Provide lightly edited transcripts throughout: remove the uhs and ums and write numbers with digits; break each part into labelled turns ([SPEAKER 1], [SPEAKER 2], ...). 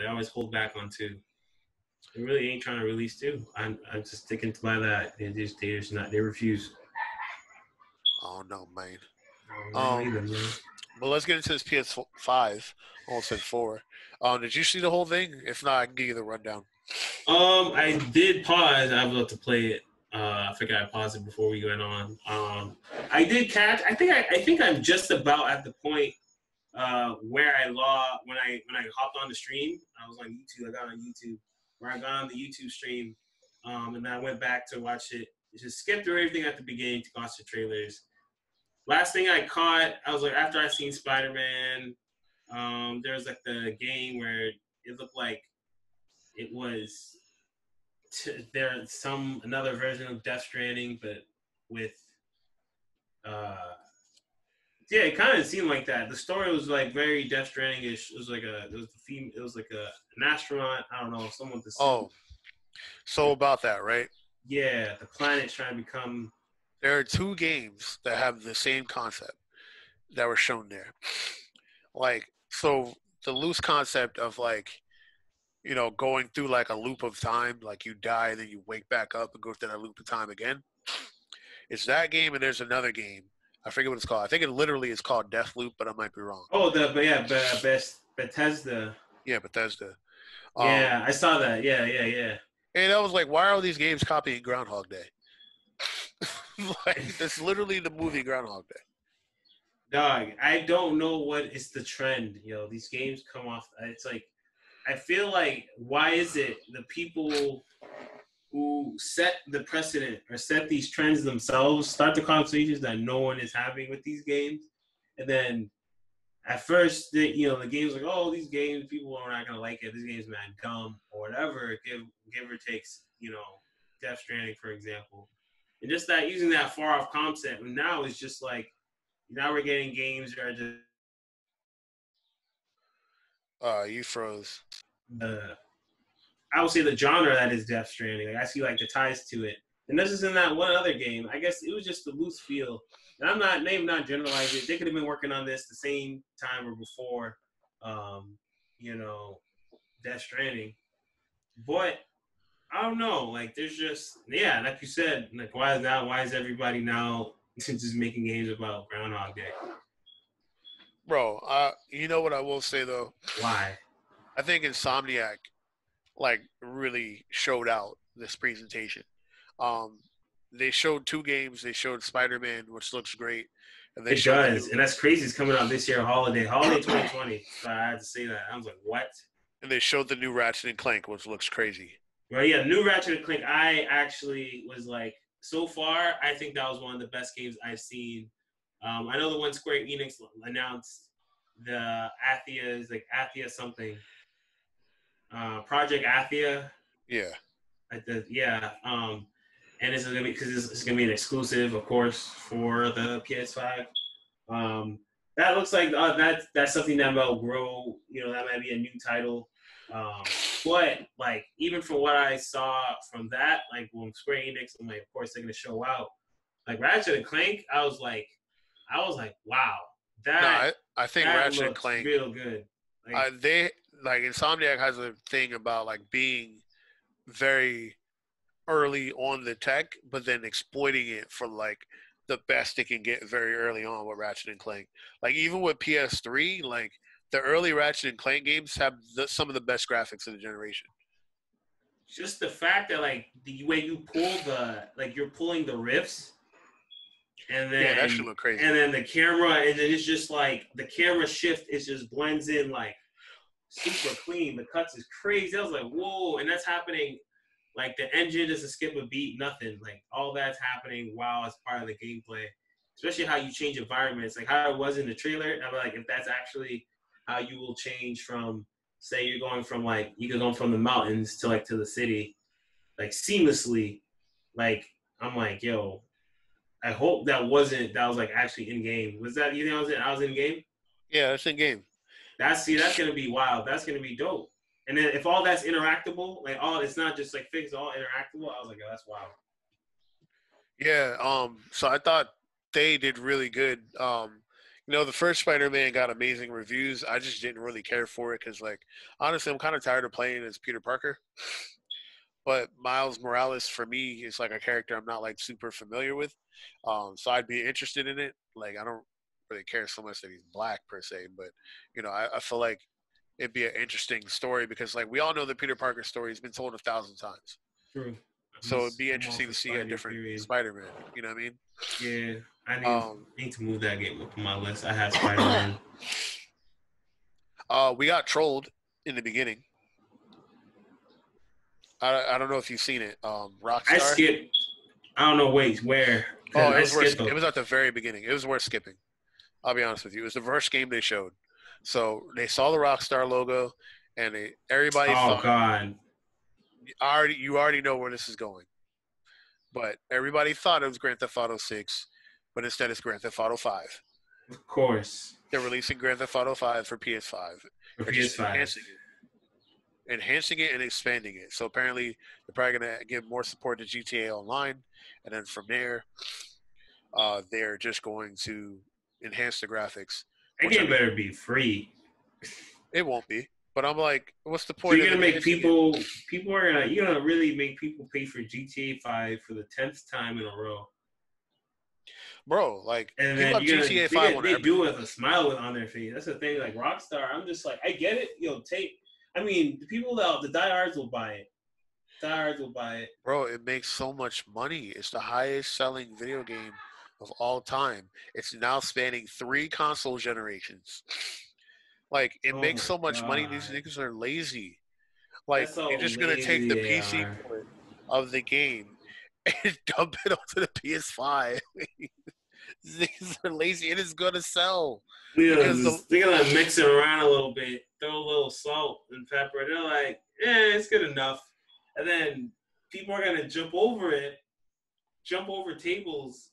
[SPEAKER 1] They always hold back on 2. They really ain't trying to release 2. I'm just sticking by that. They refuse.
[SPEAKER 2] Oh no, man.
[SPEAKER 1] Either, man.
[SPEAKER 2] But let's get into this PS5. Almost said 4. Did you see the whole thing? If not, I can give you the rundown.
[SPEAKER 1] I did pause. I would love to play it. I forgot I paused it before we went on. I did catch. I think I'm just about at the point where I lost when I hopped on the stream. I was on YouTube. I got on YouTube where I got on the YouTube stream, and then I went back to watch it. Just skipped through everything at the beginning to watch the trailers. Last thing I caught, I was like after I seen Spider-Man. There was like the game where it looked like it was another version of Death Stranding, but with it kind of seemed like that. The story was like very Death Stranding-ish. It was like an astronaut. I don't know, someone with the suit.
[SPEAKER 2] Oh, so about that, right?
[SPEAKER 1] Yeah, the planet's trying to become.
[SPEAKER 2] There are 2 games that have the same concept that were shown there. Like, so the loose concept of like, going through like a loop of time, like you die and then you wake back up and go through that loop of time again. It's that game, and there's another game. I forget what it's called. I think it literally is called Deathloop, but I might be wrong.
[SPEAKER 1] Oh, Bethesda.
[SPEAKER 2] Yeah, Bethesda.
[SPEAKER 1] Yeah, I saw that. Yeah.
[SPEAKER 2] And I was like, why are these games copying Groundhog Day? Like, that's literally the movie Groundhog Day.
[SPEAKER 1] Dog, I don't know what is the trend. These games come off. It's like, I feel like, why is it the people who set the precedent or set these trends themselves start the conversations that no one is having with these games? And then at first, the game's like, oh, these games, people are not going to like it. This game's man dumb or whatever. Give or takes, Death Stranding, for example. And just that, using that far off concept. And now it's just like, now we're getting games that are just.
[SPEAKER 2] You froze.
[SPEAKER 1] I would say the genre that is Death Stranding. Like, I see like the ties to it. And this is in that one other game. I guess it was just the loose feel. And I'm not generalizing. They could have been working on this the same time or before, Death Stranding. But I don't know. Like, there's just, like you said, like, why is everybody now just making games about Groundhog Day?
[SPEAKER 2] Bro, you know what I will say though?
[SPEAKER 1] Why?
[SPEAKER 2] I think Insomniac like really showed out this presentation. They showed 2 games. They showed Spider-Man, which looks great. And they
[SPEAKER 1] and that's crazy. It's coming out this year, holiday 2020. So I had to say that. I was like, what?
[SPEAKER 2] And they showed the new Ratchet and Clank, which looks crazy.
[SPEAKER 1] Well, yeah, new Ratchet and Clank. I actually was like, so far, I think that was one of the best games I've seen. I know the one Square Enix announced, the Athia is like Athia something. Project Athia.
[SPEAKER 2] Yeah.
[SPEAKER 1] And it's gonna be because it's gonna be an exclusive, of course, for the PS5. That looks like that's something that will grow. That might be a new title. But like, even from what I saw from that, like when Square Enix, I'm like, of course they're gonna show out. Like Ratchet and Clank, I was like, wow, that.
[SPEAKER 2] No, I think
[SPEAKER 1] that
[SPEAKER 2] Ratchet and
[SPEAKER 1] looks
[SPEAKER 2] Clank
[SPEAKER 1] real good. Like,
[SPEAKER 2] they like Insomniac has a thing about like being very early on the tech, but then exploiting it for like the best it can get very early on with Ratchet and Clank. Like even with PS3, like the early Ratchet and Clank games have some of the best graphics of the generation.
[SPEAKER 1] Just the fact that like the way you pull you're pulling the riffs, and then
[SPEAKER 2] that should look crazy.
[SPEAKER 1] And then the camera, and then it's just like the camera shift, it just blends in like super clean. The cuts is crazy. I was like, whoa, and that's happening. Like the engine doesn't skip a beat, nothing. Like all that's happening while it's part of the gameplay. Especially how you change environments, like how it was in the trailer. I'm like, if that's actually how you will change from, say, you're going from like you could go from the mountains to like to the city, like seamlessly. Like I'm like, yo, I hope that was like actually in game. Was that, you think I was in game?
[SPEAKER 2] Yeah, that's in game.
[SPEAKER 1] That's gonna be wild. That's gonna be dope. And then if all that's interactable, like it's not just like fixed, all interactable, I was like, oh, that's wild.
[SPEAKER 2] Yeah, so I thought they did really good. You know, the first Spider-Man got amazing reviews. I just didn't really care for it because, like, honestly, I'm kind of tired of playing as Peter Parker. But Miles Morales for me is like a character I'm not like super familiar with, so I'd be interested in it. Like, I don't really care so much that he's black per se, but you know, I feel like it'd be an interesting story because like we all know the Peter Parker story has been told 1,000 times.
[SPEAKER 1] True.
[SPEAKER 2] So it'd be
[SPEAKER 1] I'm all
[SPEAKER 2] interesting
[SPEAKER 1] for
[SPEAKER 2] to see a
[SPEAKER 1] Spider.
[SPEAKER 2] different
[SPEAKER 1] Period.
[SPEAKER 2] Spider-Man. You know what I mean?
[SPEAKER 1] Yeah, I
[SPEAKER 2] Um,
[SPEAKER 1] need to move that game up on my list. I had Spider-Man.
[SPEAKER 2] we got trolled in the beginning. I don't know if you've seen it.
[SPEAKER 1] I
[SPEAKER 2] Rockstar.
[SPEAKER 1] skipped. I don't know. Wait, where?
[SPEAKER 2] Oh,
[SPEAKER 1] Because I skipped them.
[SPEAKER 2] it was at the very beginning. It was worth skipping. I'll be honest with you. It was the first game they showed. So they saw the Rockstar logo, and everybody
[SPEAKER 1] Oh
[SPEAKER 2] thought
[SPEAKER 1] God.
[SPEAKER 2] you already know where this is going. But everybody thought it was Grand Theft Auto 6, but instead it's Grand Theft Auto 5.
[SPEAKER 1] Of course.
[SPEAKER 2] They're releasing Grand Theft Auto 5 for PS5.
[SPEAKER 1] For
[SPEAKER 2] They're just
[SPEAKER 1] PS5.
[SPEAKER 2] enhancing it and expanding it. So apparently they're probably going to give more support to GTA Online, and then from there, they're just going to enhance the graphics.
[SPEAKER 1] That game better be free.
[SPEAKER 2] It won't be. But I'm like, what's the
[SPEAKER 1] So
[SPEAKER 2] point?
[SPEAKER 1] you're gonna make people.
[SPEAKER 2] It?
[SPEAKER 1] People are gonna. You're gonna really make people pay for GTA 5 for the 10th time in a row.
[SPEAKER 2] Bro, like,
[SPEAKER 1] and
[SPEAKER 2] then
[SPEAKER 1] then you're
[SPEAKER 2] GTA 5 on
[SPEAKER 1] they do it with a smile on their face. That's the thing. Like Rockstar, I'm just like, I get it. I mean, the people that the diehards will buy it. Diehards will buy it.
[SPEAKER 2] Bro, it makes so much money. It's the highest selling video game of all time. It's now spanning 3 console generations. Like, it makes so much money. These niggas are lazy. Like, they're just gonna take the PC port of the game and dump it onto the PS5. These niggas are lazy. It is gonna sell.
[SPEAKER 1] They're gonna mix it around a little bit, throw a little salt and pepper. They're like, yeah, it's good enough. And then people are gonna jump over tables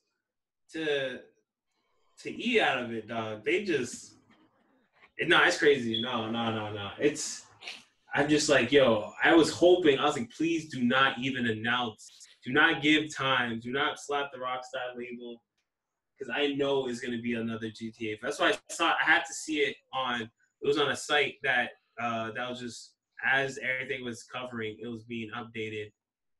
[SPEAKER 1] to eat out of it, dog. It's crazy. No. I'm just like, yo, I was like, please do not even announce, do not give time, do not slap the Rockstar label, because I know it's going to be another GTA. That's why I had to see it it was on a site that was just, as everything was covering, it was being updated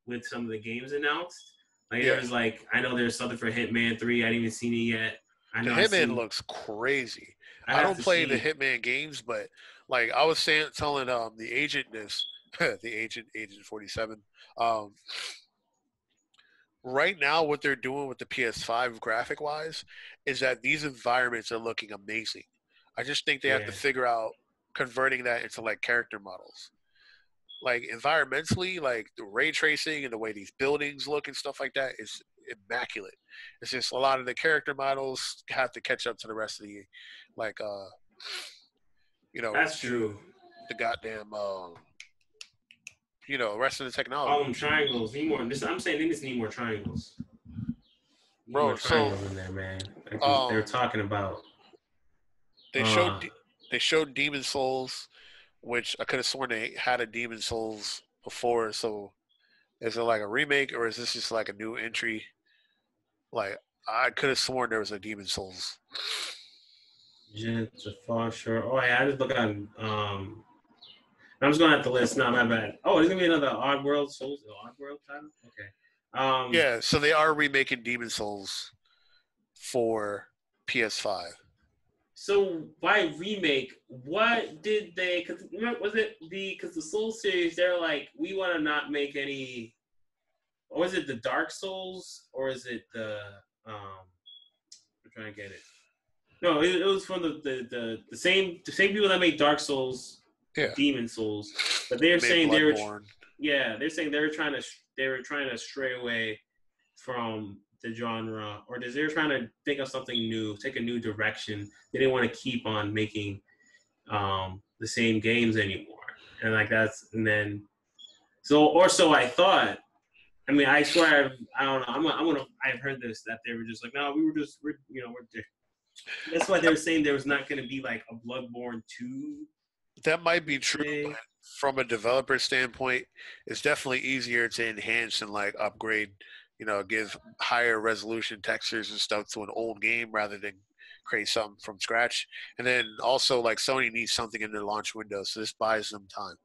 [SPEAKER 1] with some of the games announced. Like, there was like, I know there's something for Hitman 3. I didn't even seen it yet.
[SPEAKER 2] The Hitman looks crazy. I don't play the Hitman games, but like I was telling the agent this, Agent 47. Right now, what they're doing with the PS5 graphic wise is that these environments are looking amazing. I just think they have to figure out converting that into like character models. Like environmentally, like the ray tracing and the way these buildings look and stuff like that is immaculate. It's just a lot of the character models have to catch up to the rest of the, like,
[SPEAKER 1] that's true.
[SPEAKER 2] The goddamn, rest of the technology.
[SPEAKER 1] All them triangles need more. I'm saying they just need more triangles.
[SPEAKER 2] Bro,
[SPEAKER 1] more triangles in there, man. Like they were talking about.
[SPEAKER 2] They showed Demon Souls, which I could have sworn they had a Demon Souls before. So, is it like a remake or is this just like a new entry? Like, I could have sworn there was a Demon Souls.
[SPEAKER 1] Just a far short. Oh yeah, I just look on. I'm just going at the list. No, my bad. Oh, there's gonna be another Oddworld Souls. Oddworld title. Okay.
[SPEAKER 2] Yeah, so they are remaking Demon Souls for PS5.
[SPEAKER 1] So by remake, what did they? Because the Soul series? They're like, we want to not make any. Or is it the Dark Souls, or is it the? I'm trying to get it. No, it was from the same people that made Dark Souls, Demon Souls, but they're saying they're saying they were trying to stray away from the genre, or they're trying to think of something new, take a new direction. They didn't want to keep on making the same games anymore, and like so I thought. I mean, I swear, I don't know. I've heard this that they were just like, no, we're that's why they were saying there was not going to be like a Bloodborne 2.
[SPEAKER 2] That might be true, but from a developer standpoint, it's definitely easier to enhance and like upgrade, give higher resolution textures and stuff to an old game rather than create something from scratch. And then also like Sony needs something in their launch window, so this buys them time.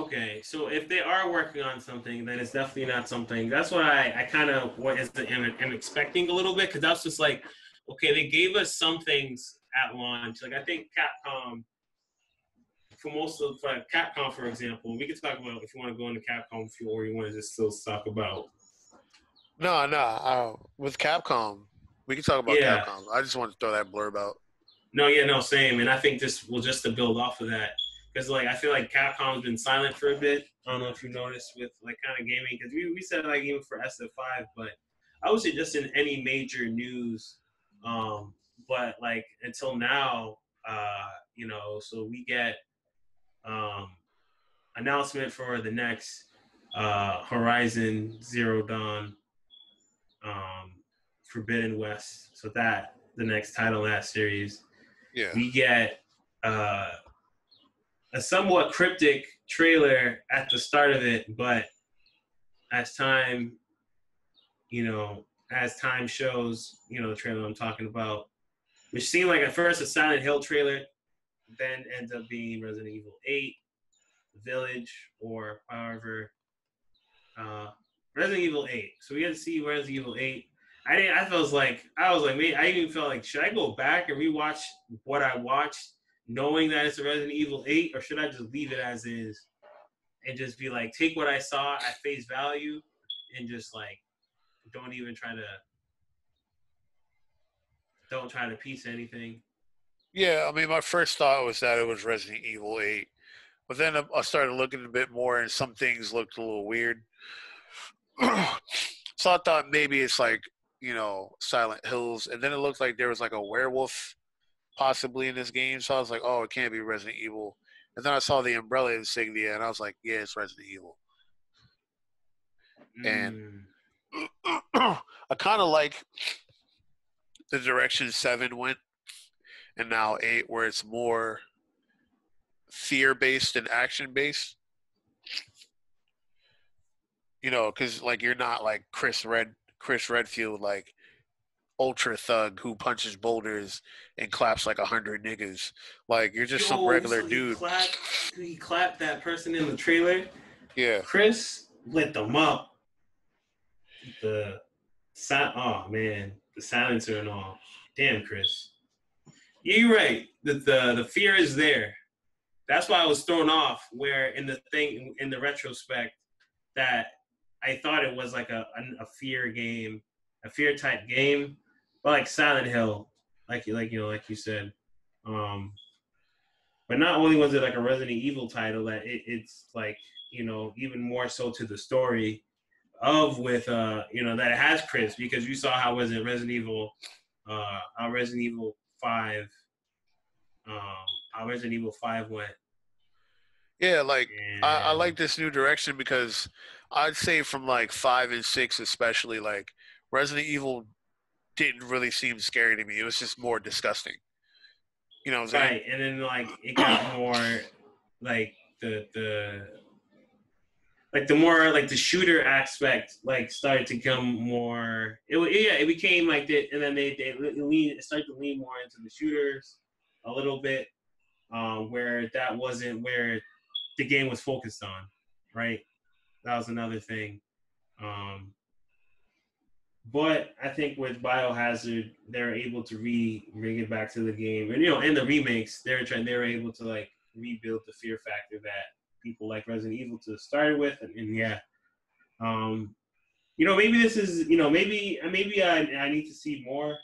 [SPEAKER 1] Okay, so if they are working on something, then it's definitely not something. That's what I kind of am expecting a little bit, because that's just like, okay, they gave us some things at launch. Like I think Capcom, for Capcom, for example, we could talk about if you want to go into Capcom, or you want to just still talk about.
[SPEAKER 2] No. With Capcom, we can talk about
[SPEAKER 1] Yeah.
[SPEAKER 2] Capcom. I just want to throw that blurb out.
[SPEAKER 1] No, yeah, no, same. And I think this will just to build off of that, because like I feel like Capcom's been silent for a bit. I don't know if you noticed with like kind of gaming, because we said like even for SF5, but I would say just in any major news. But like until now, so we get um, announcement for the next Horizon Zero Dawn, um, Forbidden West. So that the next title in that series.
[SPEAKER 2] Yeah.
[SPEAKER 1] We get a somewhat cryptic trailer at the start of it, but as time, as time shows, the trailer I'm talking about, which seemed like at first a Silent Hill trailer, then ends up being Resident Evil 8, Village, or however, Resident Evil 8. So we had to see Resident Evil 8. I was like, man, I even felt like, should I go back and rewatch what I watched, knowing that it's a Resident Evil 8, or should I just leave it as is and just be like, take what I saw at face value and just like, don't try to piece anything.
[SPEAKER 2] Yeah, I mean, my first thought was that it was Resident Evil 8. But then I started looking a bit more, and some things looked a little weird. So I thought maybe it's like, Silent Hills. And then it looked like there was like a werewolf possibly in this game. So I was like, oh, it can't be Resident Evil. And then I saw the Umbrella insignia, and I was like, yeah, it's Resident Evil. And I kind of like the direction 7 went, and now 8, where it's more fear-based and action-based. Because like you're not like Chris Redfield, like ultra thug who punches boulders and claps like 100 niggas. Like you're just some regular
[SPEAKER 1] so
[SPEAKER 2] dude.
[SPEAKER 1] He clapped that person in the trailer.
[SPEAKER 2] Yeah.
[SPEAKER 1] Chris lit them up. Oh man, the silencer and all. Damn, Chris. Yeah, you're right. The fear is there. That's why I was thrown off. Where in the retrospect, that I thought it was like a fear game, a fear type game, but like Silent Hill, like you said. But not only was it like a Resident Evil title, that it's like even more so to the story of with that it has Chris, because you saw how was it Resident Evil 5 how Resident Evil 5 went.
[SPEAKER 2] Yeah, like I like this new direction, because I'd say from like 5 and 6 especially, like Resident Evil didn't really seem scary to me. It was just more disgusting. You know what I'm saying?
[SPEAKER 1] Right, and then like it got more like the more like the shooter aspect like started to come more. It became like that, and then they started to lean more into the shooters a little bit, where that wasn't where the game was focused on, right? That was another thing. But I think with Biohazard, they're able to bring it back to the game, and in the remakes, they were able to like rebuild the fear factor that people like Resident Evil to started with, and yeah, maybe this is, maybe I need to see more.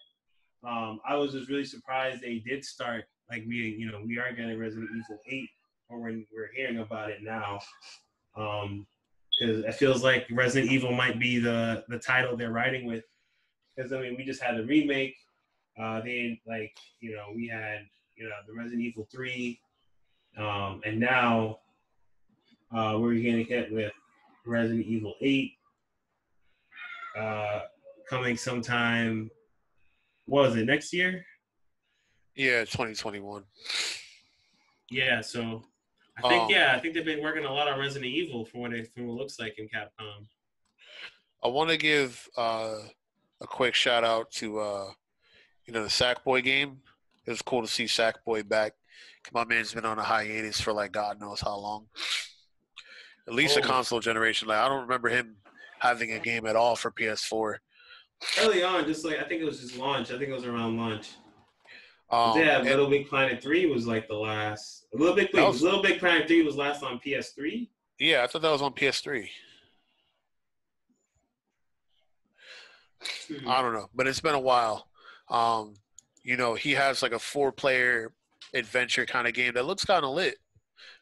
[SPEAKER 1] I was just really surprised they did start like we are getting Resident Evil 8, or when we're hearing about it now. Because it feels like Resident Evil might be the title they're writing with. Because we just had the remake. We had the Resident Evil 3, and now we're gonna get with Resident Evil 8 coming sometime. What was it, next year?
[SPEAKER 2] Yeah, 2021.
[SPEAKER 1] Yeah, so I think they've been working a lot on Resident Evil from what it looks like in Capcom.
[SPEAKER 2] I want to give a quick shout out to the Sackboy game. It was cool to see Sackboy back. My man's been on a hiatus for like God knows how long. At least a
[SPEAKER 1] Oh,
[SPEAKER 2] console generation. Like I don't remember him having a game at all for PS4.
[SPEAKER 1] early on, just like I think it was just launch. I think it was around launch. Yeah,
[SPEAKER 2] And
[SPEAKER 1] Little Big Planet 3 was like the last.
[SPEAKER 2] that was
[SPEAKER 1] Little Big Planet 3 was last on PS3.
[SPEAKER 2] yeah, I thought that was on PS3.
[SPEAKER 1] Hmm.
[SPEAKER 2] I don't know, but it's been a while. Um, he has like a 4-player adventure kind of game that looks kind of lit.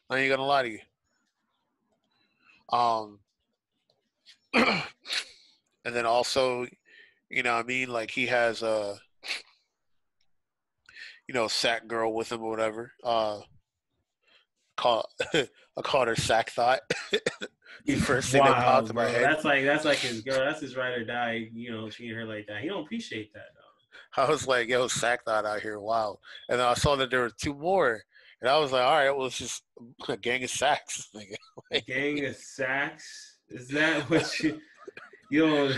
[SPEAKER 2] I ain't gonna lie to you. Um, and then also, what I mean, like he has Sack Girl with him or whatever. Call I called her Sack Thought. The first thing that
[SPEAKER 1] Wow,
[SPEAKER 2] popped in my
[SPEAKER 1] bro.
[SPEAKER 2] head.
[SPEAKER 1] That's like his girl. That's his ride or die. Treating her like that. He don't appreciate that though.
[SPEAKER 2] I was like, yo, Sack Thought out here, wow. And then I saw that there were 2 more. And I was like, all right, well, it's just a gang of sacks.
[SPEAKER 1] A gang of sacks. Is that what you know?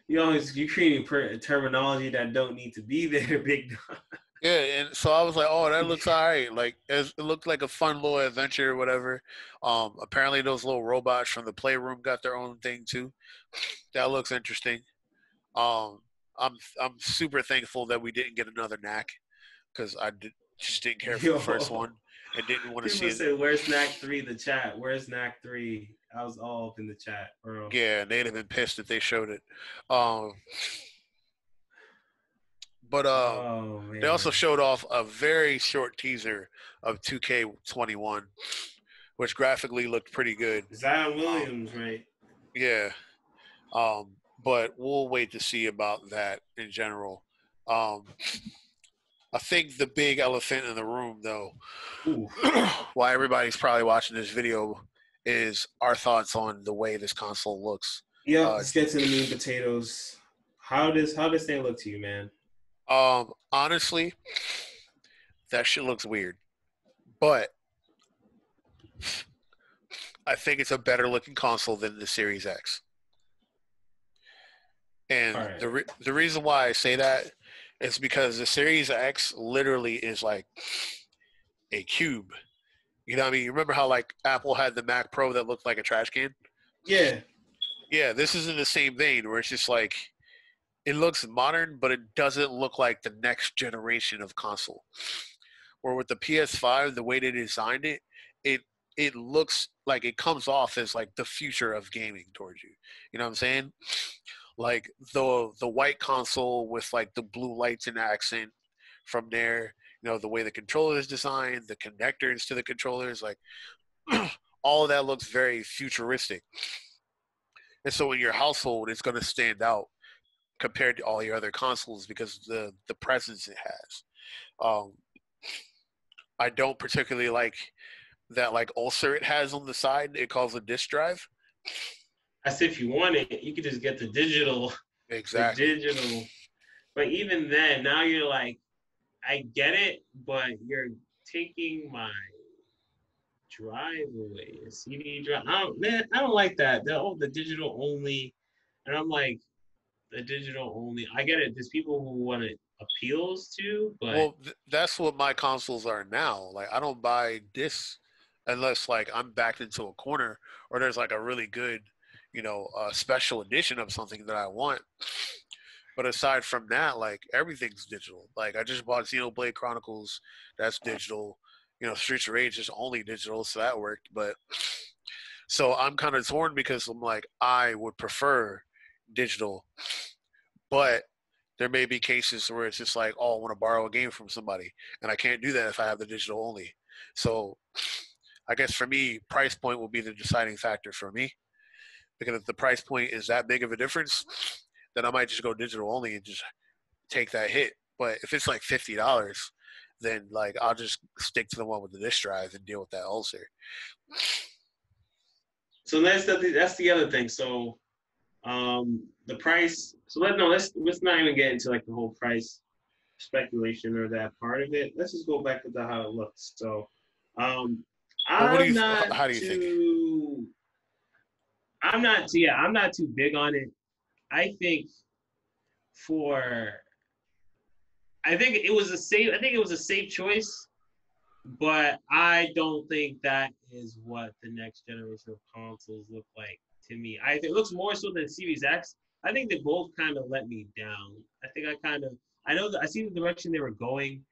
[SPEAKER 1] You creating terminology that don't need to be there, big dog.
[SPEAKER 2] Yeah, and so I was like, "Oh, that looks all right." Like it looked like a fun little adventure or whatever. Apparently those little robots from the playroom got their own thing too. That looks interesting. Um, I'm super thankful that we didn't get another knack because just didn't care for the first
[SPEAKER 1] Yo,
[SPEAKER 2] one and didn't want to see
[SPEAKER 1] people
[SPEAKER 2] it.
[SPEAKER 1] say, "Where's Knack 3?" The chat. Where's Knack 3? I was all up in the chat, bro.
[SPEAKER 2] Yeah, they'd have been pissed if they showed it. Um, but
[SPEAKER 1] Oh
[SPEAKER 2] they also
[SPEAKER 1] man,
[SPEAKER 2] showed off a very short teaser of 2K21, which graphically looked pretty good.
[SPEAKER 1] Zion
[SPEAKER 2] Um,
[SPEAKER 1] Williams, right?
[SPEAKER 2] yeah, but we'll wait to see about that in general. Um, I think the big elephant in the room, though,
[SPEAKER 1] Ooh.
[SPEAKER 2] why everybody's probably watching this video, is our thoughts on the way this console looks.
[SPEAKER 1] Yep.
[SPEAKER 2] Uh,
[SPEAKER 1] Let's get to the meat and potatoes. How does thing look to you, man?
[SPEAKER 2] Honestly, that shit looks weird, but I think it's a better looking console than the Series X.
[SPEAKER 1] All
[SPEAKER 2] And
[SPEAKER 1] right.
[SPEAKER 2] the reason why I say that is because the Series X literally is like a cube. You know what I mean? You remember how like Apple had the Mac Pro that looked like a trash can?
[SPEAKER 1] Yeah.
[SPEAKER 2] Yeah, this is in the same vein where it's just like it looks modern, but it doesn't look like the next generation of console. Or with the PS5, the way they designed it, it it looks like it comes off as like the future of gaming towards you. You know what I'm saying? Like the white console with like the blue lights and accent from there. The way the controller is designed, the connectors to the controllers, like all of that looks very futuristic. And so in your household, it's going to stand out compared to all your other consoles because the presence it has. Um, I don't particularly like that like ulcer it has on the side. It calls a disk drive.
[SPEAKER 1] As if you want it, you could just get the digital, the
[SPEAKER 2] Exactly.
[SPEAKER 1] digital. But even then, now you're like, I get it, but you're taking my drive away, a CD drive. I don't like that. The digital only, and I'm like, the digital only. I get it. There's people who want it appeals to, but
[SPEAKER 2] Well, that's what my consoles are now. Like I don't buy discs unless like I'm backed into a corner or there's like a really good, special edition of something that I want. But aside from that, like everything's digital. Like I just bought Xenoblade Chronicles, that's digital. Streets of Rage is only digital, so that worked. But so I'm kind of torn because I'm like I would prefer digital, but there may be cases where it's just like, oh, I want to borrow a game from somebody, and I can't do that if I have the digital only. So I guess for me, price point will be the deciding factor for me because if the price point is that big of a difference, then I might just go digital only and just take that hit. But if it's like $50, then like I'll just stick to the one with the disk drive and deal with that ulcer.
[SPEAKER 1] so that's the other thing. So the price. So let's not even get into like the whole price speculation or that part of it. Let's just go back to how it looks. So um,
[SPEAKER 2] Well, what do
[SPEAKER 1] I'm
[SPEAKER 2] you?
[SPEAKER 1] not
[SPEAKER 2] How do you think?
[SPEAKER 1] too. I'm not too big on it. I think for I think it was a safe choice, but I don't think that is what the next generation of consoles look like to me. I think it looks more so than Series X. I think they both kind of let me down. I think I know that I see the direction they were going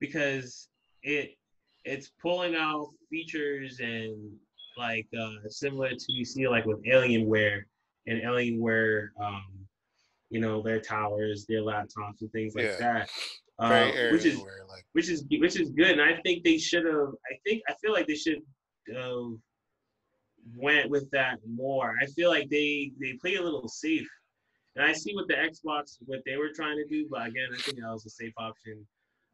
[SPEAKER 1] because it it's pulling out features and like similar to you see like with Alienware and Alienware their towers, their laptops, and things like
[SPEAKER 2] Yeah,
[SPEAKER 1] that.
[SPEAKER 2] very
[SPEAKER 1] Which is
[SPEAKER 2] Alienware like.
[SPEAKER 1] which is good, and I think they should have. I feel like they should have went with that more. I feel like they play a little safe, and I see what the Xbox what they were trying to do, but again, I think that was a safe option.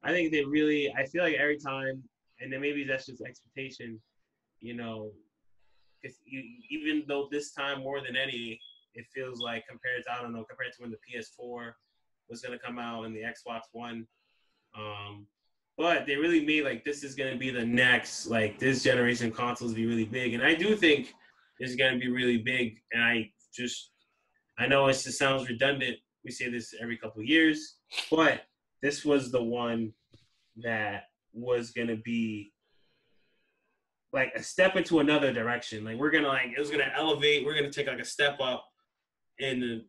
[SPEAKER 1] I think they really. I feel like every time, and then maybe that's just expectation, you know, because even though this time more than any, it feels like compared to when the PS4 was going to come out and the Xbox One. Um, but they really made like this is going to be the next like this generation consoles be really big, and I do think it's going to be really big. And I know it just sounds redundant. We say this every couple of years, but this was the one that was going to be like a step into another direction. Like it was gonna elevate. We're gonna take like a step up in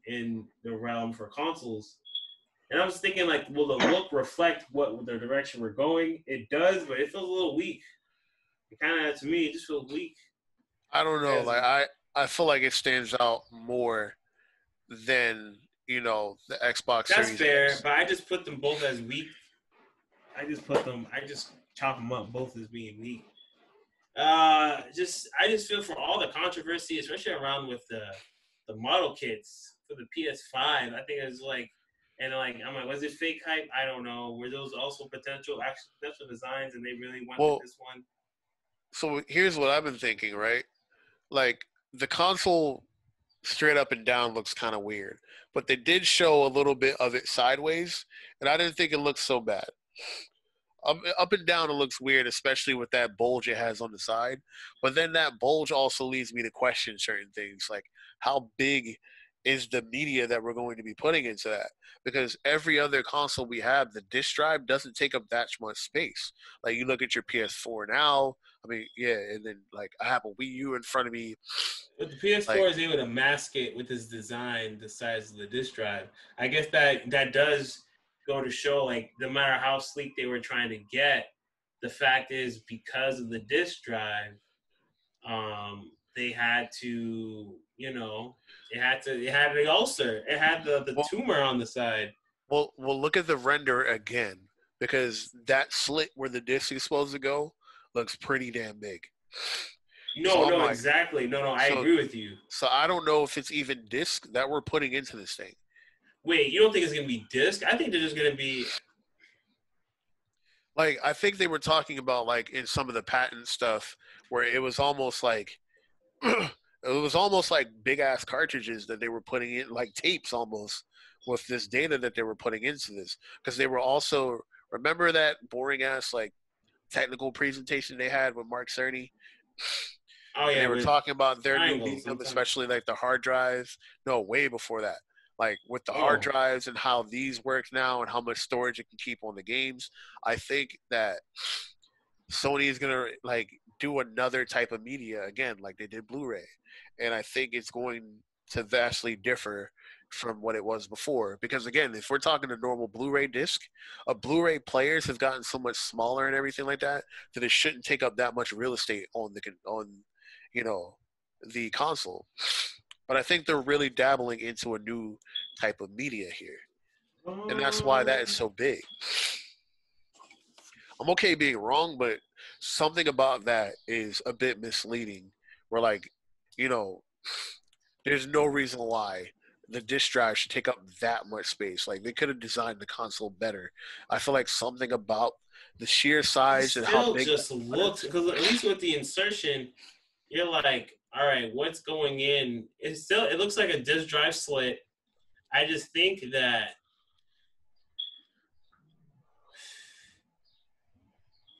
[SPEAKER 1] the realm for consoles. And I was thinking like, will the look reflect what the direction we're going? It does, but it feels a little weak. It kind of to me, it just feels weak.
[SPEAKER 2] I don't know.
[SPEAKER 1] As
[SPEAKER 2] Like I feel like it stands out more than the Xbox
[SPEAKER 1] that's
[SPEAKER 2] Series
[SPEAKER 1] fair,
[SPEAKER 2] X.
[SPEAKER 1] but I just put them both as weak. I just chop them up both as being weak. I just feel for all the controversy, especially around with the model kits for the PS5. I think it was like, and like I'm like, was it fake hype? I don't know. Were those also potential designs, and they really went with
[SPEAKER 2] Well,
[SPEAKER 1] this one?
[SPEAKER 2] so here's what I've been thinking, right? Like the console straight up and down looks kind of weird, but they did show a little bit of it sideways, and I didn't think it looked so bad. Up and down, it looks weird, especially with that bulge it has on the side. But then that bulge also leads me to question certain things, like how big is the media that we're going to be putting into that? Because every other console we have, the disk drive doesn't take up that much space. Like you look at your PS4 now. I mean, yeah, and then like I have a Wii U in front of me.
[SPEAKER 1] But the PS4
[SPEAKER 2] Like,
[SPEAKER 1] is able to mask it with its design, the size of the disk drive. I guess that does go to show, like, no matter how sleek they were trying to get, the fact is because of the disk drive, they had to, it had the ulcer, it had the
[SPEAKER 2] well,
[SPEAKER 1] tumor on the side.
[SPEAKER 2] we'll look at the render again because that slit where the disc is supposed to go looks pretty damn big. So
[SPEAKER 1] No,
[SPEAKER 2] I'm
[SPEAKER 1] no,
[SPEAKER 2] like,
[SPEAKER 1] exactly. No, no, I
[SPEAKER 2] so
[SPEAKER 1] agree with you.
[SPEAKER 2] so I don't know if it's even disc that we're putting into this thing.
[SPEAKER 1] Wait, you don't think it's gonna be disc? I think they're just gonna be.
[SPEAKER 2] Like I think they were talking about like in some of the patent stuff where it was almost like it was almost like big ass cartridges that they were putting in like tapes almost with this data that they were putting into this because they were also remember that boring ass like technical presentation they had with Mark Cerny
[SPEAKER 1] Oh
[SPEAKER 2] and they
[SPEAKER 1] yeah,
[SPEAKER 2] were
[SPEAKER 1] with
[SPEAKER 2] talking about their new
[SPEAKER 1] triangles
[SPEAKER 2] medium,
[SPEAKER 1] sometimes.
[SPEAKER 2] especially like the hard drives. No, way before that. Like with the hard
[SPEAKER 1] Oh,
[SPEAKER 2] drives and how these work now and how much storage it can keep on the games. I think that Sony is gonna like do another type of media again, like they did Blu-ray, and I think it's going to vastly differ from what it was before. Because again, if we're talking a normal Blu-ray disc, a Blu-ray players have gotten so much smaller and everything like that that it shouldn't take up that much real estate on you know the console. But I think they're really dabbling into a new type of media here, and that's why that is
[SPEAKER 1] um,
[SPEAKER 2] so big. I'm okay being wrong, but something about that is a bit misleading. Where like, you know, there's no reason why the disk drive should take up that much space. Like they could have designed the console better. I feel like something about the sheer
[SPEAKER 1] it
[SPEAKER 2] size and how
[SPEAKER 1] still
[SPEAKER 2] big that
[SPEAKER 1] just looks
[SPEAKER 2] is.
[SPEAKER 1] because at least with the insertion, you're like, all right, what's going in? It looks like a disk drive slit. I just think that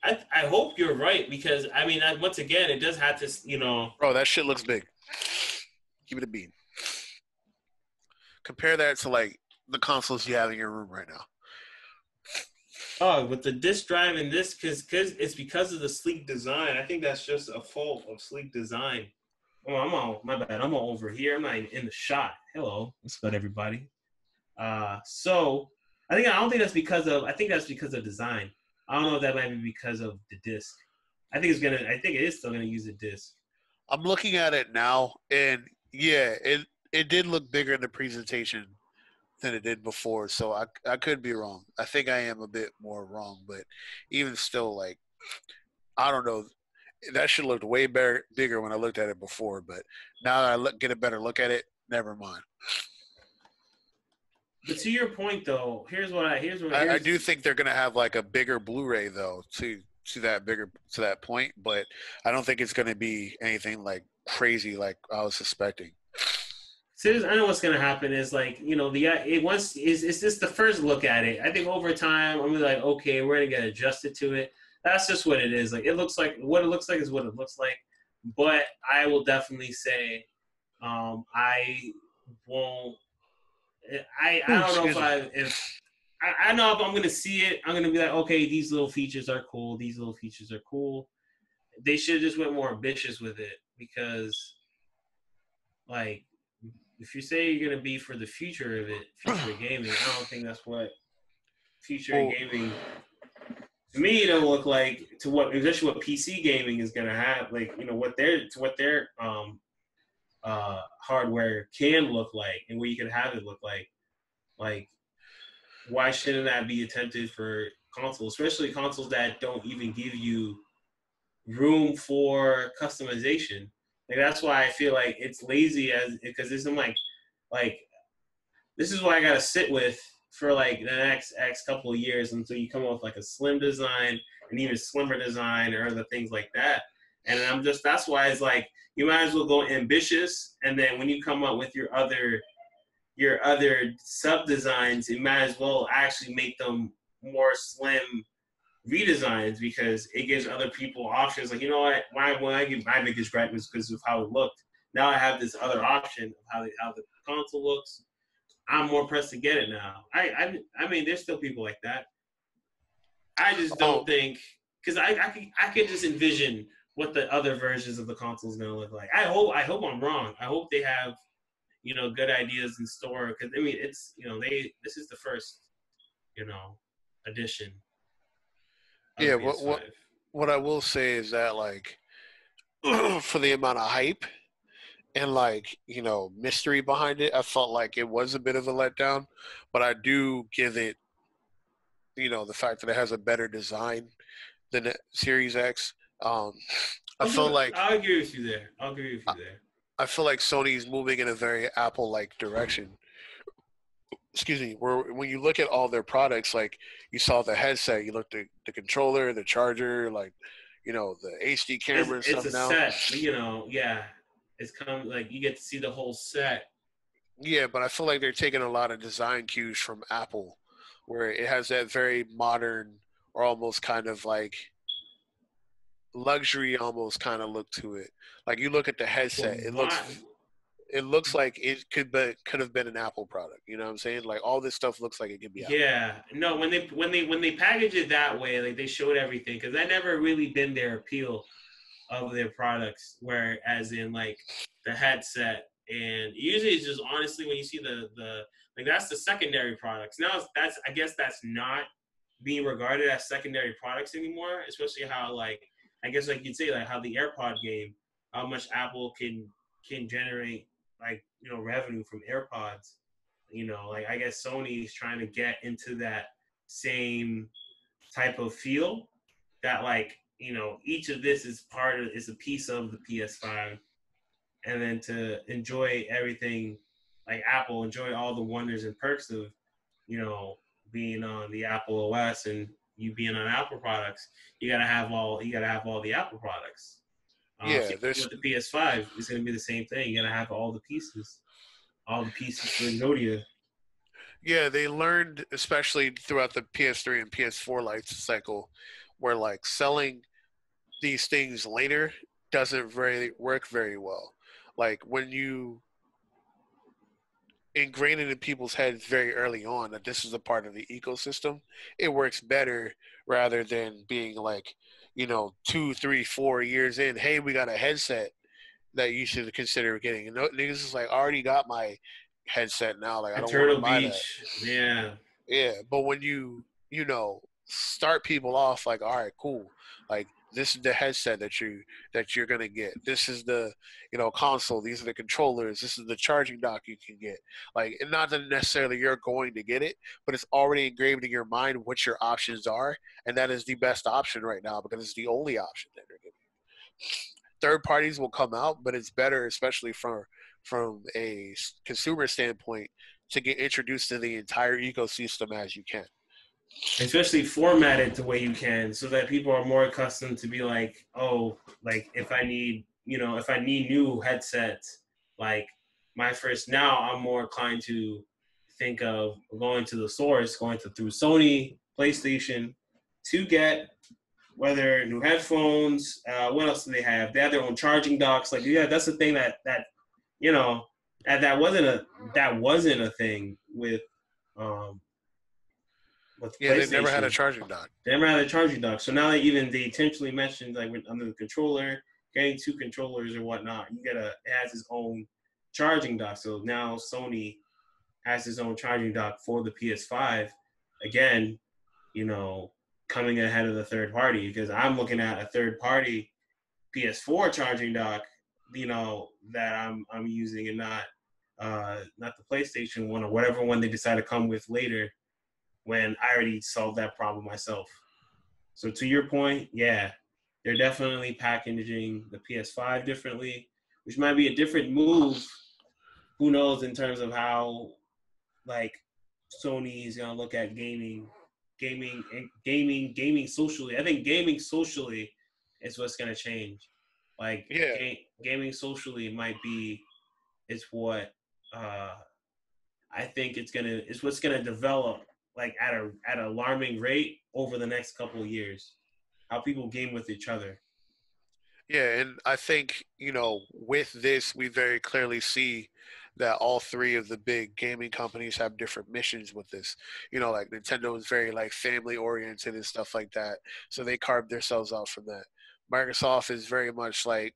[SPEAKER 1] I hope you're right because I mean once again it does have to
[SPEAKER 2] Bro, that shit looks big. Give it a beat. Compare that to like the consoles you have in your room right now.
[SPEAKER 1] Oh, with the disk drive and this, because it's because of the sleek design. I think that's just a fault of sleek design. Oh, I'm all my bad. I'm all over here. I'm not even in the shot. Hello, what's good, everybody? So I don't think that's because of. I think that's because of design. I don't know if that might be because of the disc. I think it is still gonna use a disc.
[SPEAKER 2] I'm looking at it now, and yeah, it did look bigger in the presentation than it did before. So I could be wrong. I think I am a bit more wrong, but even still, like I don't know. That should look way better, bigger when I looked at it before. But now that get a better look at it, never mind.
[SPEAKER 1] But to your point, though,
[SPEAKER 2] I do think they're gonna have like a bigger Blu-ray though to that point, but I don't think it's gonna be anything like crazy like I was suspecting.
[SPEAKER 1] So I know what's gonna happen is like the it once is it's just the first look at it. I think over time I'm gonna be like, okay, we're gonna get adjusted to it. That's just what it is. Like it looks like what it looks like is what it looks like. But I will definitely say I won't. I
[SPEAKER 2] Ooh,
[SPEAKER 1] don't know
[SPEAKER 2] excuse me.
[SPEAKER 1] if I know if I'm gonna see it. I'm gonna be like, okay, these little features are cool. These little features are cool. They should have just went more ambitious with it because like if you say you're gonna be for the future of it, future of gaming, I don't think that's what future of
[SPEAKER 2] Well,
[SPEAKER 1] gaming to me it don't look like to what especially what PC gaming is gonna have, like what their hardware can look like and what you can have it look like. Like why shouldn't that be attempted for consoles, especially consoles that don't even give you room for customization? Like that's why I feel like it's lazy as because there's some like this is what I gotta sit with for like the next X couple of years until you come up with like a slim design, an even slimmer design, or other things like that. And I'm just that's why it's like you might as well go ambitious, and then when you come up with your other sub designs, you might as well actually make them more slim redesigns because it gives other people options. Like what, when I give my biggest gripe was because of how it looked. Now I have this other option of how the console looks. I'm more pressed to get it now. I mean, there's still people like that. I just don't
[SPEAKER 2] oh,
[SPEAKER 1] think because I could just envision what the other versions of the console is gonna look like. I hope I'm wrong. I hope they have good ideas in store because I mean it's they this is the first you know edition of
[SPEAKER 2] yeah.
[SPEAKER 1] the PS5.
[SPEAKER 2] What I will say is that like for the amount of hype and like mystery behind it, I felt like it was a bit of a letdown. But I do give it the fact that it has a better design than the Series X. Um, I feel like
[SPEAKER 1] I'll agree with you there. I'll agree with you there.
[SPEAKER 2] I feel like Sony's moving in a very Apple-like direction. Excuse me. Where when you look at all their products, like you saw the headset, you looked at the controller, the charger, like the HD camera and
[SPEAKER 1] It's
[SPEAKER 2] stuff
[SPEAKER 1] a
[SPEAKER 2] now.
[SPEAKER 1] set, yeah. It's come like you get to see the whole set.
[SPEAKER 2] Yeah, but I feel like they're taking a lot of design cues from Apple, where it has that very modern or almost kind of like luxury almost kind of look to it. Like you look at the
[SPEAKER 1] But
[SPEAKER 2] headset,
[SPEAKER 1] why?
[SPEAKER 2] it looks like it could have been an Apple product. You know what I'm saying? Like all this stuff looks like it could be Apple.
[SPEAKER 1] Yeah, no. When they package it that way, like they showed everything because that never really been their appeal of their products. Where as in like the headset, and usually it's just honestly when you see the like that's the secondary products. Now that's I guess that's not being regarded as secondary products anymore. Especially how like I guess like you'd say like how the AirPod game, how much Apple can generate like revenue from AirPods. Like I guess Sony is trying to get into that same type of feel that like each of this is a piece of the PS5, and then to enjoy everything like Apple, enjoy all the wonders and perks of you know being on the Apple OS and you being on Apple products, you gotta have all the Apple products.
[SPEAKER 2] Yeah,
[SPEAKER 1] Same with the PS5, it's gonna be the same thing. You gotta have all the pieces for Exodia.
[SPEAKER 2] they learned especially throughout the PS3 and PS4 life cycle, where like selling these things later doesn't very work very well. Like when you ingrained in people's heads very early on that this is a part of the ecosystem, it works better rather than being like, 2, 3, 4 years in, hey, we got a headset that you should consider getting. And niggas is like, I already got my headset now. Like, I
[SPEAKER 1] At
[SPEAKER 2] don't want to
[SPEAKER 1] Turtle
[SPEAKER 2] buy that.
[SPEAKER 1] Beach, yeah.
[SPEAKER 2] Yeah, but when start people off like, all right, cool. Like this is the headset that you're gonna get. This is the console. These are the controllers. This is the charging dock you can get. Like, and not that necessarily you're going to get it, but it's already engraved in your mind what your options are, and that is the best option right now because it's the only option that they're giving. Third parties will come out, but it's better, especially from a consumer standpoint, to get introduced to the entire ecosystem as you can.
[SPEAKER 1] Especially formatted the way you can, so that people are more accustomed to be like, oh, like if I need new headsets, like my first, now I'm more inclined to think of going to the source, through Sony, PlayStation, to get whether new headphones. What else do they have? They have their own charging docks. Like, yeah, that's the thing that you know that wasn't a thing um, with
[SPEAKER 2] Yeah, they never had a
[SPEAKER 1] PlayStation.
[SPEAKER 2] charging dock.
[SPEAKER 1] They never had a charging dock. So now they intentionally mentioned, like, under the controller, getting two controllers or whatnot, it has its own charging dock. So now Sony has its own charging dock for the PS5. Again, coming ahead of the third party, because I'm looking at a third party PS4 charging dock, that I'm using, and not the PlayStation one or whatever one they decide to come with later, when I already solved that problem myself. So to your point, yeah, they're definitely packaging the PS5 differently, which might be a different move. Who knows, in terms of how, like, Sony is gonna look at gaming socially. I think gaming socially is what's gonna change. Like,
[SPEAKER 2] Yeah,
[SPEAKER 1] gaming socially is what I think is what's gonna develop, like, at an alarming rate over the next couple of years. How people game with each other.
[SPEAKER 2] yeah, and I think with this, we very clearly see that all three of the big gaming companies have different missions with this. Like Nintendo is very like family oriented and stuff like that, so they carved themselves out from that. Microsoft is very much like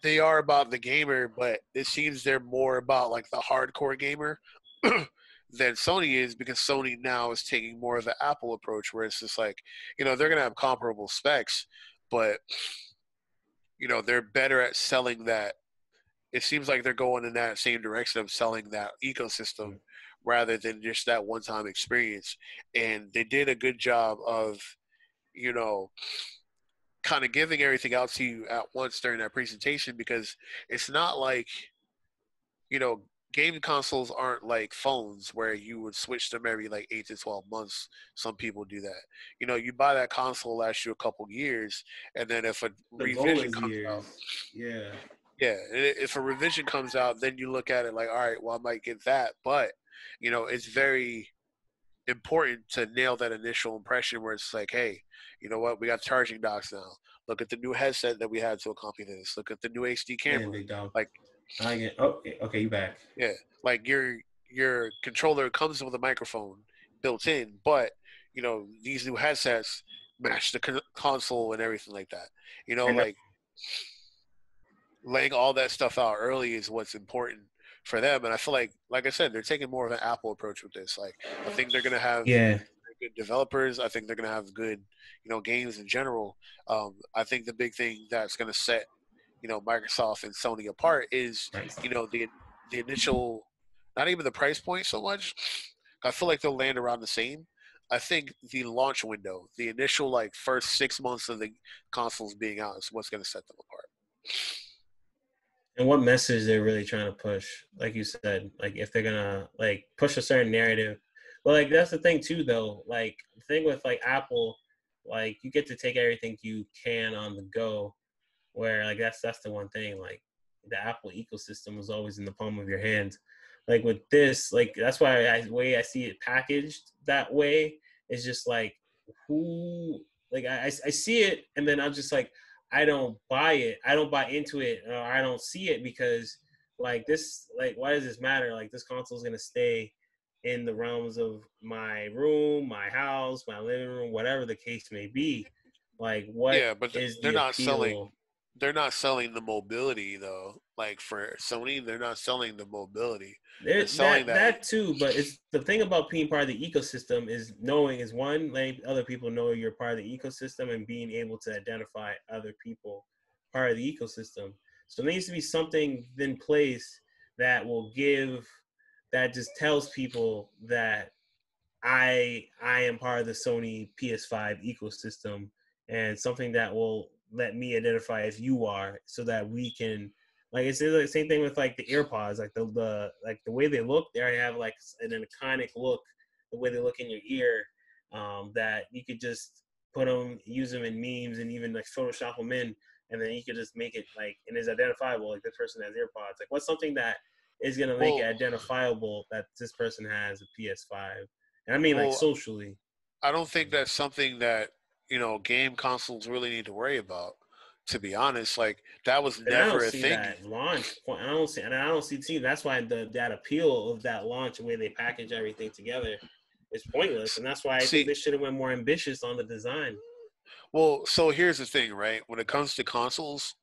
[SPEAKER 2] they are about the gamer, but it seems they're more about like the hardcore gamer than Sony is, because Sony now is taking more of the Apple approach, where it's just like, they're gonna have comparable specs, but they're better at selling that. It seems like they're going in that same direction of selling that ecosystem rather than just that one-time experience. And they did a good job of, you know, kind of giving everything out to you at once during that presentation, because it's not like, gaming consoles aren't like phones where you would switch them every like 8 to 12 months. Some people do that. You buy that console, lasts you a couple years, and then if a
[SPEAKER 1] The goal
[SPEAKER 2] revision
[SPEAKER 1] is
[SPEAKER 2] comes out,
[SPEAKER 1] years. Yeah.
[SPEAKER 2] yeah, if a revision comes out, then you look at it like, all right, well, I might get that, but it's very important to nail that initial impression where it's like, hey, you know what? We got charging docks now. Look at the new headset that we had to accompany this. Look at the new HD
[SPEAKER 1] And
[SPEAKER 2] camera.
[SPEAKER 1] big dog.
[SPEAKER 2] Like,
[SPEAKER 1] I get. Oh, okay, you back.
[SPEAKER 2] yeah, like your controller comes with a microphone built in, but these new headsets match the console and everything like that.
[SPEAKER 1] And
[SPEAKER 2] Like laying all that stuff out early is what's important for them. And I feel like I said, they're taking more of an Apple approach with this. Like, I think they're gonna have
[SPEAKER 1] yeah,
[SPEAKER 2] good developers. I think they're gonna have good, games in general. I think the big thing that's gonna set, Microsoft and Sony apart is,
[SPEAKER 1] right.
[SPEAKER 2] the initial, not even the price point so much. I feel like they'll land around the same. I think the launch window, the initial like first 6 months of the consoles being out, is what's gonna set them apart.
[SPEAKER 1] And what message they're really trying to push, like you said, like if they're gonna like push a certain narrative. Well, like that's the thing too, though. Like the thing with like Apple, like you get to take everything you can on the go. Where like that's the one thing. Like the Apple ecosystem was always in the palm of your hand. Like with this, like that's why way I see it packaged that way is just like who, like I see it, and then I'm just like, I don't buy it. I don't buy into it, or I don't see it, because like this, like why does this matter? Like this console is gonna stay in the realms of my room, my house, my living room, whatever the case may be. Like what
[SPEAKER 2] Yeah, but
[SPEAKER 1] is
[SPEAKER 2] they're
[SPEAKER 1] the
[SPEAKER 2] not selling.
[SPEAKER 1] appeal?
[SPEAKER 2] They're not selling the mobility though. Like for Sony, they're not selling the mobility. They're
[SPEAKER 1] There,
[SPEAKER 2] selling
[SPEAKER 1] that
[SPEAKER 2] that.
[SPEAKER 1] that too, but it's the thing about being part of the ecosystem is knowing is one, letting other people know you're part of the ecosystem and being able to identify other people part of the ecosystem. So there needs to be something in place that will give that just tells people that I am part of the Sony PS5 ecosystem and something that will let me identify if you are, so that we can like it's the same thing with like the AirPods, like the like the way they look. They already have like an iconic look, the way they look in your ear, that you could just put them, use them in memes, and even like Photoshop them in, and then you could just make it like and it's identifiable. Like this person has AirPods. Like what's something that is gonna make it
[SPEAKER 2] Well,
[SPEAKER 1] identifiable that this person has a PS5? And I mean like
[SPEAKER 2] well,
[SPEAKER 1] socially.
[SPEAKER 2] I don't think that's something that game consoles really need to worry about. To be honest, like that was
[SPEAKER 1] And I don't
[SPEAKER 2] never a
[SPEAKER 1] see
[SPEAKER 2] thing.
[SPEAKER 1] that launch point. I don't see that's why that appeal of that launch, the way they package everything together, is pointless. And that's why I think
[SPEAKER 2] See,
[SPEAKER 1] they should have went more ambitious on the design.
[SPEAKER 2] well, so here's the thing, right? When it comes to consoles,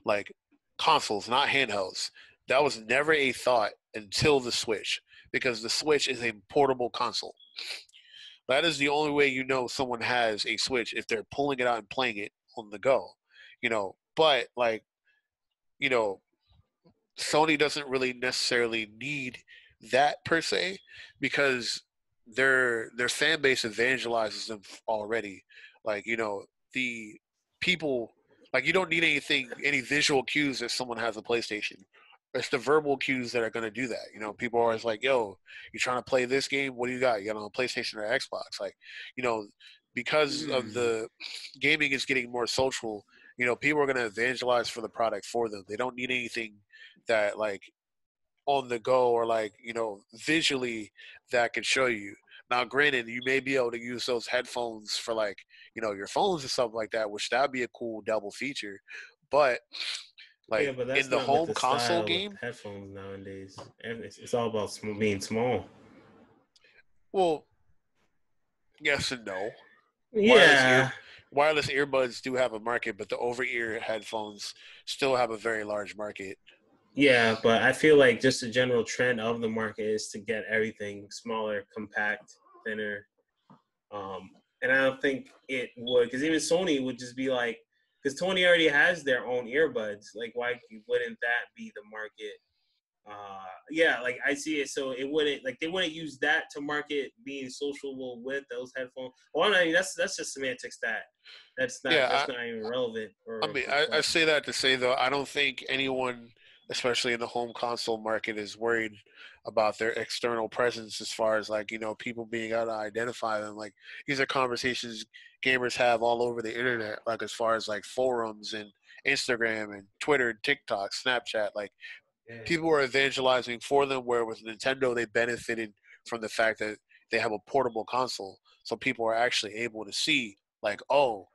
[SPEAKER 2] like consoles, not handhelds, that was never a thought until the Switch, because the Switch is a portable console. That is the only way someone has a Switch, if they're pulling it out and playing it on the go. But like, you know, Sony doesn't really necessarily need that per se, because their fan base evangelizes them already. Like the people, like, you don't need any visual cues that someone has a PlayStation. It's the verbal cues that are going to do that. People are always like, "Yo, you trying to play this game? What do you got? You got on PlayStation or Xbox?" Like, you know, because of
[SPEAKER 1] Hmm.
[SPEAKER 2] the gaming is getting more social. People are going to evangelize for the product for them. They don't need anything that, like, on the go, or like visually, that can show you. Now granted, you may be able to use those headphones for, like, your phones and stuff like that, which that'd be a cool double feature. But
[SPEAKER 1] Yeah,
[SPEAKER 2] like
[SPEAKER 1] but
[SPEAKER 2] in
[SPEAKER 1] that's
[SPEAKER 2] the
[SPEAKER 1] not with
[SPEAKER 2] home
[SPEAKER 1] the
[SPEAKER 2] console
[SPEAKER 1] style with
[SPEAKER 2] game,
[SPEAKER 1] headphones nowadays. It's all about being small.
[SPEAKER 2] well, yes and no. wireless ear
[SPEAKER 1] Yeah,
[SPEAKER 2] Wireless earbuds do have a market, but the over ear headphones still have a very large market.
[SPEAKER 1] yeah, but I feel like just the general trend of the market is to get everything smaller, compact, thinner. Um, and I don't think it would, because even Sony would just be like, because Sony already has their own earbuds. Like, why wouldn't that be the market? Yeah, like I see it. So it wouldn't like they wouldn't use that to market being sociable with those headphones. Well, I mean that's just semantics. That's
[SPEAKER 2] Yeah,
[SPEAKER 1] not even relevant
[SPEAKER 2] I
[SPEAKER 1] for
[SPEAKER 2] mean,
[SPEAKER 1] the
[SPEAKER 2] I
[SPEAKER 1] question.
[SPEAKER 2] say that to say, though, I don't think anyone, especially in the home console market, is worried about their external presence, as far as, like, people being able to identify them. Like, these are conversations gamers have all over the internet, like, as far as like forums and Instagram and Twitter, TikTok, Snapchat. Like,
[SPEAKER 1] Yeah.
[SPEAKER 2] people were evangelizing for them, where with Nintendo they benefited from the fact that they have a portable console, so people are actually able to see, like, oh,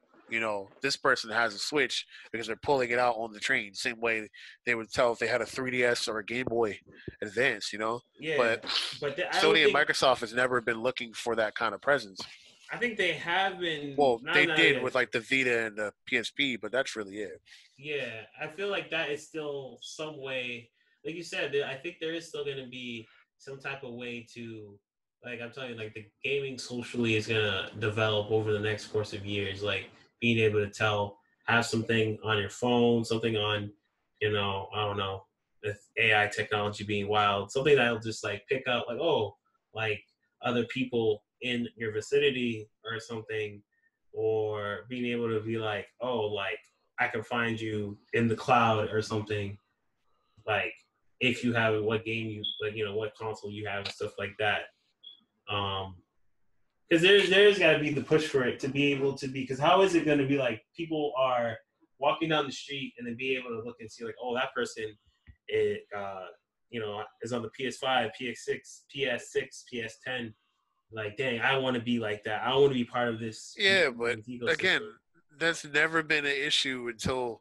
[SPEAKER 2] this person has a Switch, because they're pulling it out on the train, same way they would tell if they had a 3DS or a Game Boy Advance.
[SPEAKER 1] Yeah,
[SPEAKER 2] But
[SPEAKER 1] but I don't
[SPEAKER 2] Sony and
[SPEAKER 1] think
[SPEAKER 2] Microsoft has never been looking for that kind of presence.
[SPEAKER 1] I think they have been
[SPEAKER 2] Well, they
[SPEAKER 1] not
[SPEAKER 2] did
[SPEAKER 1] yet.
[SPEAKER 2] with, like, the Vita and the PSP, but that's really it.
[SPEAKER 1] Yeah, I feel like that is still some way, like you said, I think there is still going to be some type of way to, like I'm telling you, like the gaming socially is going to develop over the next course of years. Like being able to tell, have something on your phone, something on, I don't know, with AI technology being wild, something that'll just like pick up, like, oh, like other people in your vicinity or something, or being able to be like, oh, like I can find you in the cloud or something, like if you have what game you like, what console you have and stuff like that. Because there's got to be the push for it to be able to be. Because how is it going to be like people are walking down the street and then be able to look and see like, oh, that person, it is on the PS5, PS6, PS6, PS10. Like, dang, I want to be like that. I want to be part of this
[SPEAKER 2] Yeah, but again,
[SPEAKER 1] ecosystem.
[SPEAKER 2] that's never been an issue until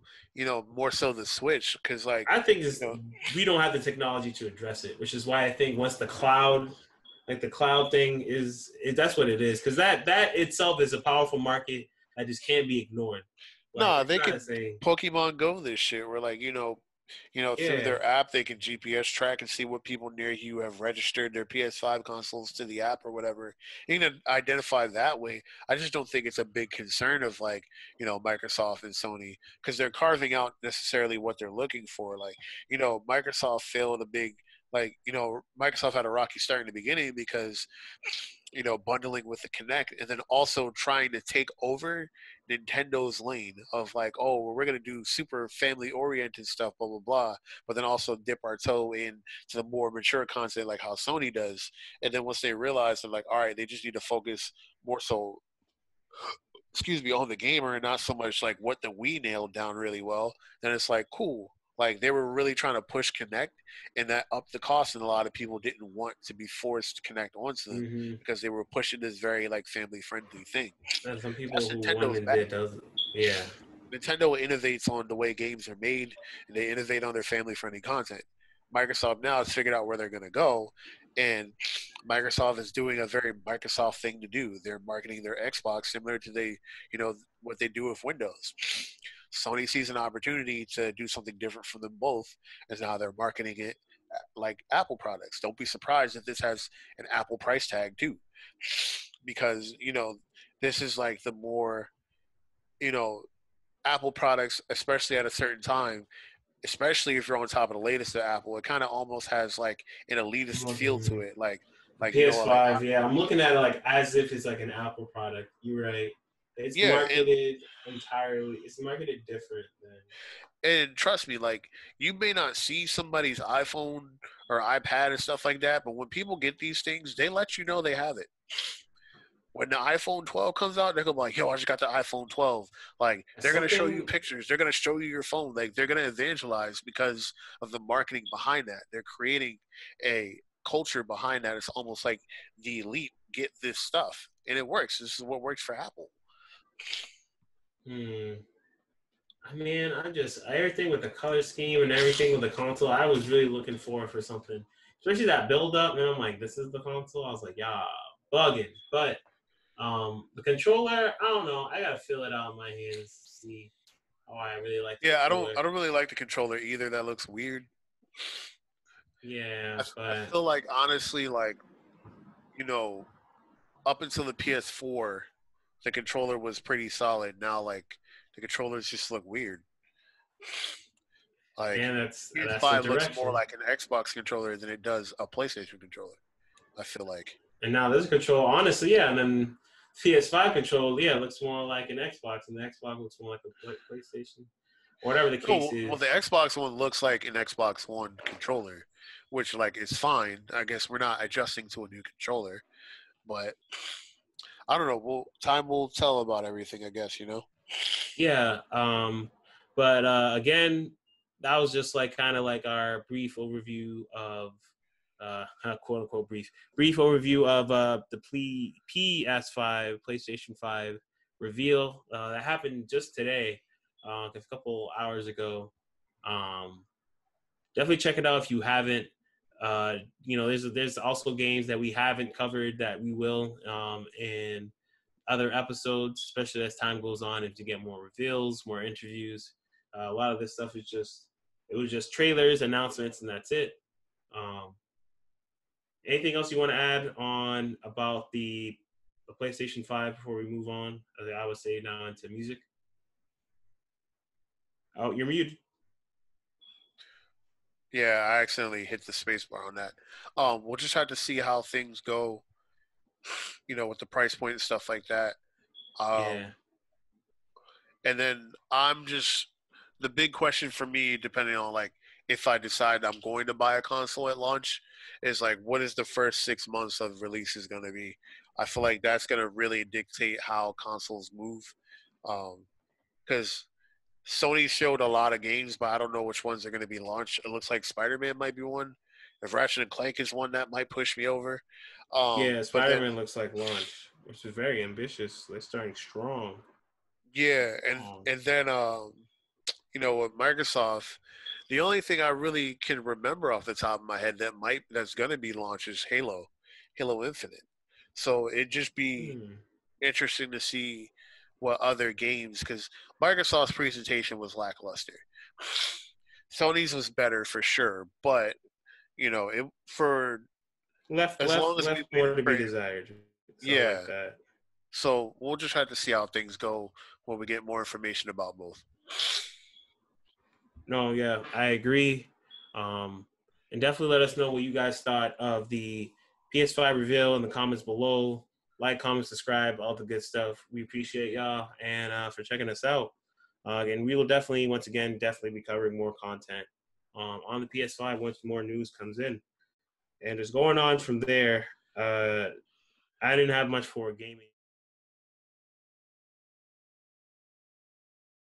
[SPEAKER 2] more so the Switch, because
[SPEAKER 1] I think
[SPEAKER 2] you know
[SPEAKER 1] we don't have the technology to address it, which is why I think once the cloud, like the cloud thing, that's what it is. Because that itself is a powerful market that just can't be ignored. Like
[SPEAKER 2] nah,
[SPEAKER 1] it's
[SPEAKER 2] they
[SPEAKER 1] not a
[SPEAKER 2] can
[SPEAKER 1] saying.
[SPEAKER 2] Pokemon Go this shit. Where like through
[SPEAKER 1] Yeah.
[SPEAKER 2] their app they can GPS track and see what people near you have registered their PS5 consoles to the app or whatever. You can identify that way. I just don't think it's a big concern of like Microsoft and Sony, because they're carving out necessarily what they're looking for. Like Microsoft failed a big, like Microsoft had a rocky start in the beginning because bundling with the Kinect, and then also trying to take over Nintendo's lane of like, oh, well, we're gonna do super family oriented stuff, blah blah blah, but then also dip our toe in to the more mature content like how Sony does. And then once they realize, they're like, all right, they just need to focus more so, excuse me, on the gamer and not so much like what the Wii nailed down really well. Then it's like, cool. Like they were really trying to push Connect, and that upped the cost, and a lot of people didn't want to be forced to connect onto them
[SPEAKER 1] Mm-hmm.
[SPEAKER 2] because they were pushing this very like family friendly thing.
[SPEAKER 1] And some people
[SPEAKER 2] That's
[SPEAKER 1] who
[SPEAKER 2] Nintendo's
[SPEAKER 1] wanted
[SPEAKER 2] bag.
[SPEAKER 1] it does. Yeah.
[SPEAKER 2] Nintendo innovates on the way games are made, and they innovate on their family friendly content. Microsoft now has figured out where they're going to go, and Microsoft is doing a very Microsoft thing to do. They're marketing their Xbox similar to what they do with Windows. Sony sees an opportunity to do something different from them both, as now they're marketing it like Apple products. Don't be surprised if this has an Apple price tag too, because this is like the more you know Apple products, especially at a certain time, especially if you're on top of the latest of Apple, it kind of almost has like an
[SPEAKER 1] I'm
[SPEAKER 2] elitist feel to
[SPEAKER 1] looking.
[SPEAKER 2] it. Like like
[SPEAKER 1] PS5, yeah. I'm looking at it like as if it's like an Apple product. You're right. It's
[SPEAKER 2] yeah,
[SPEAKER 1] marketed entirely. It's marketed different than.
[SPEAKER 2] and trust me, like you may not see somebody's iPhone or iPad and stuff like that, but when people get these things, they let you know they have it. When the iPhone 12 comes out, they're gonna be like, "Yo, I just got the iPhone 12." Like they're gonna show you
[SPEAKER 1] Something.
[SPEAKER 2] pictures, they're gonna show you your phone, like they're gonna evangelize because of the marketing behind that. They're creating a culture behind that. It's almost like the elite get this stuff, and it works. This is what works for Apple.
[SPEAKER 1] Hmm. I mean, I just everything with the color scheme and everything with the console. I was really looking forward for something, especially that build up. And I'm like, this is the console. I was like, yeah, bugging. But the controller, I don't know. I gotta feel it out in my hands. See how I really like the
[SPEAKER 2] Yeah,
[SPEAKER 1] controller.
[SPEAKER 2] I don't really like the controller either. That looks weird.
[SPEAKER 1] Yeah,
[SPEAKER 2] I
[SPEAKER 1] but
[SPEAKER 2] feel like honestly, like you know, up until the PS4, the controller was pretty solid. Now, like the controllers just look weird. Like
[SPEAKER 1] and that's the
[SPEAKER 2] PS5 looks more
[SPEAKER 1] direction.
[SPEAKER 2] like an Xbox controller than it does a PlayStation controller. I feel like.
[SPEAKER 1] And now this control, honestly, yeah. And then PS5 control, yeah, looks more like an Xbox, and the Xbox looks more like a PlayStation, whatever the case
[SPEAKER 2] No, well,
[SPEAKER 1] is.
[SPEAKER 2] the Xbox one looks like an Xbox One controller, which like is fine. I guess we're not adjusting to a new controller, but I don't know. Well, time will tell about everything. I guess.
[SPEAKER 1] Yeah. But again, that was just like kind of like our brief overview of quote unquote brief overview of the PS5 PlayStation 5 reveal that happened just today, a couple hours ago. Um, Definitely check it out if you haven't. There's also games that we haven't covered that we will in other episodes, especially as time goes on, and to get more reveals, more interviews. A lot of this stuff was just trailers, announcements, and that's it. Um, Anything else you want to add on about the PlayStation 5 before we move on? I would say now into music. Oh, you're muted.
[SPEAKER 2] Yeah, I accidentally hit the space bar on that. We'll just have to see how things go. With the price point and stuff like that.
[SPEAKER 1] Yeah.
[SPEAKER 2] Um, and then I'm just the big question for me, depending on like if I decide I'm going to buy a console at launch, is like what is the first 6 months of release is going to be. I feel like that's going to really dictate how consoles move, because Sony showed a lot of games, but I don't know which ones are going to be launched. It looks like Spider-Man might be one. If Ratchet and Clank is one that might push me over.
[SPEAKER 1] Yeah,
[SPEAKER 2] But then
[SPEAKER 1] Spider-Man looks like launch, which is very ambitious. They're starting strong.
[SPEAKER 2] Yeah, and then with Microsoft, the only thing I really can remember off the top of my head that's gonna be launched is Halo Infinite. So it'd just be
[SPEAKER 1] Hmm.
[SPEAKER 2] interesting to see what other games, because Microsoft's presentation was lackluster. Sony's was better for sure, but it for
[SPEAKER 1] Left
[SPEAKER 2] as long
[SPEAKER 1] left
[SPEAKER 2] as we've
[SPEAKER 1] left more
[SPEAKER 2] been
[SPEAKER 1] to be desired. Something like
[SPEAKER 2] yeah.
[SPEAKER 1] that.
[SPEAKER 2] So we'll just have to see how things go when we get more information about both.
[SPEAKER 1] No, yeah, I agree. And definitely let us know what you guys thought of the PS5 reveal in the comments below. Like, comment, subscribe, all the good stuff. We appreciate y'all and for checking us out. And we will definitely, once again, definitely be covering more content on the PS5 once more news comes in. And just going on from there, I didn't have much for gaming.